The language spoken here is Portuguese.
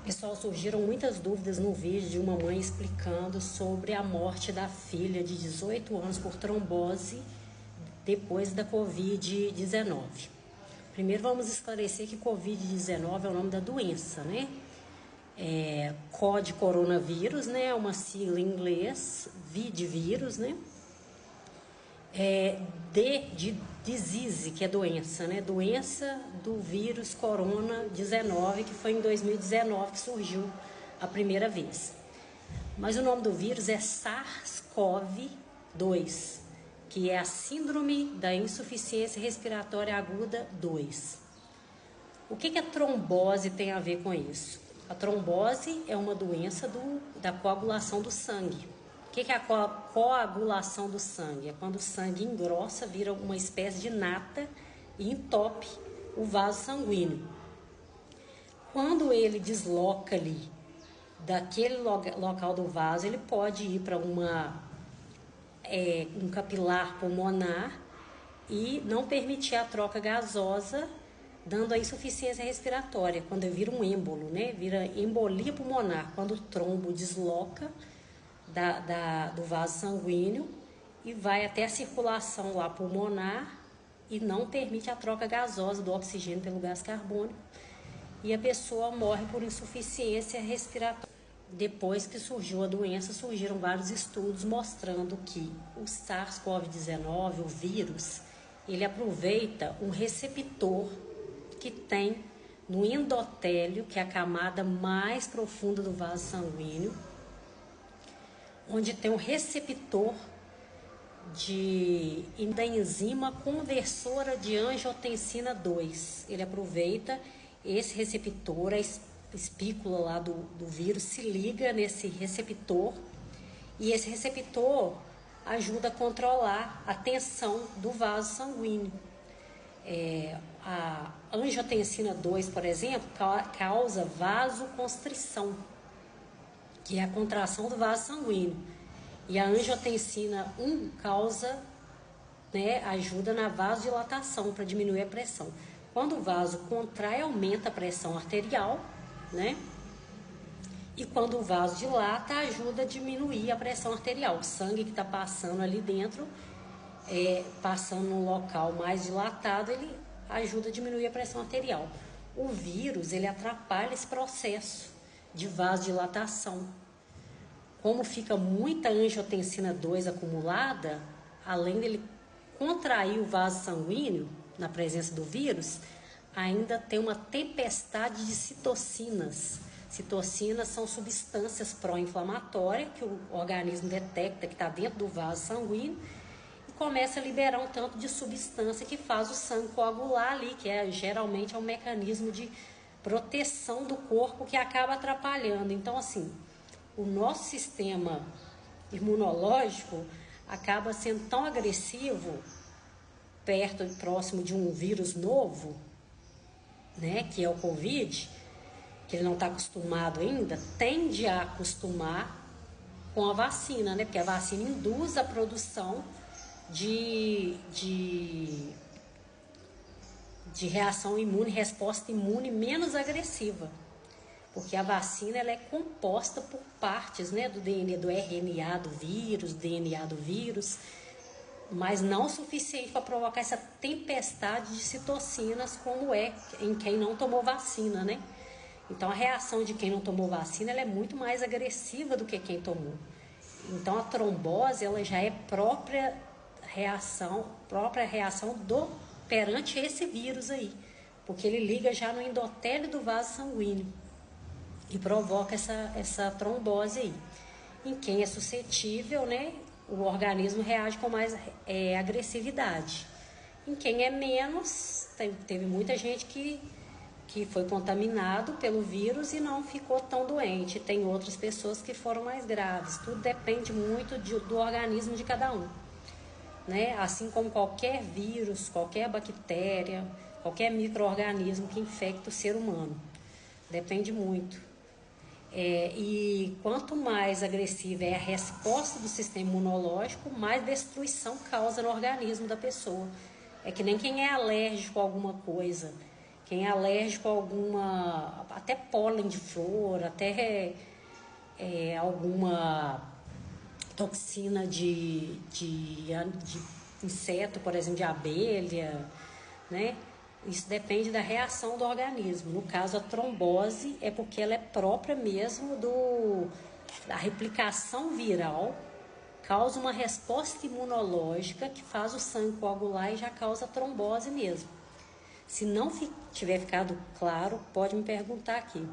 Pessoal, surgiram muitas dúvidas no vídeo de uma mãe explicando sobre a morte da filha de 18 anos por trombose depois da Covid-19. Primeiro vamos esclarecer que Covid-19 é o nome da doença, né? CO de coronavírus, né? É uma sigla em inglês, V de vírus, né? D de disease, que é doença, né? Doença do vírus corona-19, que foi em 2019 que surgiu a primeira vez. Mas o nome do vírus é SARS-CoV-2, que é a Síndrome da Insuficiência Respiratória Aguda 2. O que a trombose tem a ver com isso? A trombose é uma doença da coagulação do sangue. O que é a coagulação do sangue? É quando o sangue engrossa, vira uma espécie de nata e entope o vaso sanguíneo. Quando ele desloca ali daquele local do vaso, ele pode ir para um capilar pulmonar e não permitir a troca gasosa, dando a insuficiência respiratória, quando vira um êmbolo, né? Vira embolia pulmonar, quando o trombo desloca do vaso sanguíneo e vai até a circulação lá pulmonar e não permite a troca gasosa do oxigênio pelo gás carbônico e a pessoa morre por insuficiência respiratória. Depois que surgiu a doença, surgiram vários estudos mostrando que o SARS-CoV-19, o vírus, ele aproveita um receptor que tem no endotélio, que é a camada mais profunda do vaso sanguíneo, onde tem um receptor da enzima conversora de angiotensina 2. Ele aproveita esse receptor, a espícula lá do vírus se liga nesse receptor e esse receptor ajuda a controlar a tensão do vaso sanguíneo. A angiotensina 2, por exemplo, causa vasoconstrição, que é a contração do vaso sanguíneo. E a angiotensina 1 causa, ajuda na vasodilatação, para diminuir a pressão. Quando o vaso contrai, aumenta a pressão arterial, né? E quando o vaso dilata, ajuda a diminuir a pressão arterial. O sangue que está passando ali dentro, passando num local mais dilatado, ele ajuda a diminuir a pressão arterial. O vírus, ele atrapalha esse processo de vasodilatação. Como fica muita angiotensina 2 acumulada, além dele contrair o vaso sanguíneo na presença do vírus, ainda tem uma tempestade de citocinas. Citocinas são substâncias pró-inflamatórias que o organismo detecta que está dentro do vaso sanguíneo e começa a liberar um tanto de substância que faz o sangue coagular ali, que geralmente é um mecanismo de proteção do corpo que acaba atrapalhando. Então, assim, o nosso sistema imunológico acaba sendo tão agressivo próximo de um vírus novo, né, que é o Covid, que ele não está acostumado ainda, tende a acostumar com a vacina, né, porque a vacina induz a produção de reação imune, resposta imune menos agressiva. Porque a vacina ela é composta por partes, né, do DNA, do RNA do vírus, mas não o suficiente para provocar essa tempestade de citocinas como é em quem não tomou vacina, né? Então a reação de quem não tomou vacina ela é muito mais agressiva do que quem tomou. Então a trombose ela já é própria reação perante esse vírus aí, porque ele liga já no endotélio do vaso sanguíneo e provoca essa trombose aí. Em quem é suscetível, né, o organismo reage com mais agressividade. Em quem é menos, teve muita gente que foi contaminado pelo vírus e não ficou tão doente. Tem outras pessoas que foram mais graves. Tudo depende muito do organismo de cada um, né? Assim como qualquer vírus, qualquer bactéria, qualquer micro-organismo que infecta o ser humano. Depende muito. E quanto mais agressiva é a resposta do sistema imunológico, mais destruição causa no organismo da pessoa. É que nem quem é alérgico a alguma coisa, Quem é alérgico a alguma, até pólen de flor, até alguma toxina de inseto, por exemplo, de abelha, né? Isso depende da reação do organismo. No caso, a trombose é porque ela é própria mesmo da replicação viral, causa uma resposta imunológica que faz o sangue coagular e já causa trombose mesmo. Se não tiver ficado claro, pode me perguntar aqui.